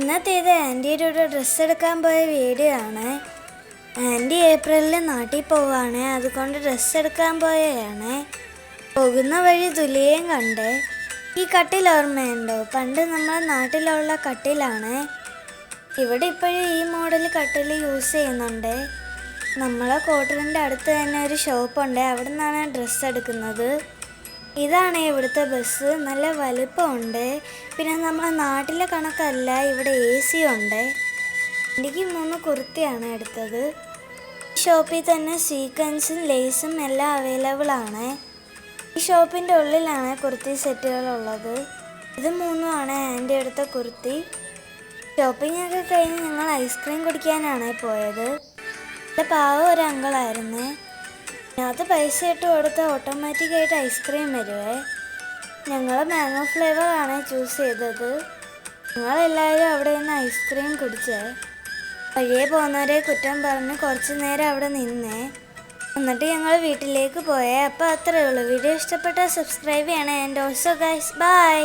ഇന്നത്തേത് ആൻറ്റിയുടെ ഒരു ഡ്രസ്സ് എടുക്കാൻ പോയ വീഡിയോ ആണ്. ആൻറ്റി ഏപ്രിലിൽ നാട്ടിൽ പോവാണ്, അതുകൊണ്ട് ഡ്രസ്സ് എടുക്കാൻ പോയാണ്. പോകുന്ന വഴി ദുലിയേയും കണ്ട്. ഈ കട്ടിൽ ഓർമ്മയുണ്ടോ? പണ്ട് നമ്മളെ നാട്ടിലുള്ള കട്ടിലാണ്. ഇവിടെ ഇപ്പോഴും ഈ മോഡൽ കട്ടിൽ യൂസ് ചെയ്യുന്നുണ്ട്. നമ്മളെ ക്വാർട്ടറിൻ്റെ അടുത്ത് തന്നെ ഒരു ഷോപ്പുണ്ട്, അവിടെ നിന്നാണ് ഡ്രസ്സ് എടുക്കുന്നത്. ഇതാണ് ഇവിടുത്തെ ബസ്, നല്ല വലുപ്പമുണ്ട്. പിന്നെ നമ്മളെ നാട്ടിലെ കണക്കല്ല, ഇവിടെ AC ഉണ്ട്. എനിക്ക് 3 കുർത്തിയാണ് എടുത്തത്. ഈ ഷോപ്പിൽ തന്നെ സീക്വൻസും ലേസും എല്ലാം അവൈലബിൾ ആണ്. ഈ ഷോപ്പിൻ്റെ ഉള്ളിലാണ് കുർത്തി സെറ്റുകളുള്ളത്. ഇത് 3ആണ് ആൻറ്റി എടുത്ത കുർത്തി. ഷോപ്പിംഗ് ഒക്കെ കഴിഞ്ഞ് ഞങ്ങൾ ഐസ്ക്രീം കുടിക്കാനാണ് പോയത്. നല്ല പാവം ഒരു അങ്കിളായിരുന്നു. അതിനകത്ത് പൈസ ഇട്ട് കൊടുത്താൽ ഓട്ടോമാറ്റിക്കായിട്ട് ഐസ്ക്രീം വരുവേ. ഞങ്ങൾ മാംഗോ ഫ്ലേവറാണ് ചൂസ് ചെയ്തത്. ഞങ്ങളെല്ലാവരും അവിടെ നിന്ന് ഐസ്ക്രീം കുടിച്ചേ. വഴിയെ പോകുന്നവരെ കുറ്റം പറഞ്ഞ് കുറച്ച് നേരം അവിടെ നിന്നേ. എന്നിട്ട് ഞങ്ങൾ വീട്ടിലേക്ക് പോയേ. അപ്പോൾ അത്രയേ ഉള്ളൂ. വീഡിയോ ഇഷ്ടപ്പെട്ടാൽ സബ്സ്ക്രൈബ് ചെയ്യണേ. And also guys, by.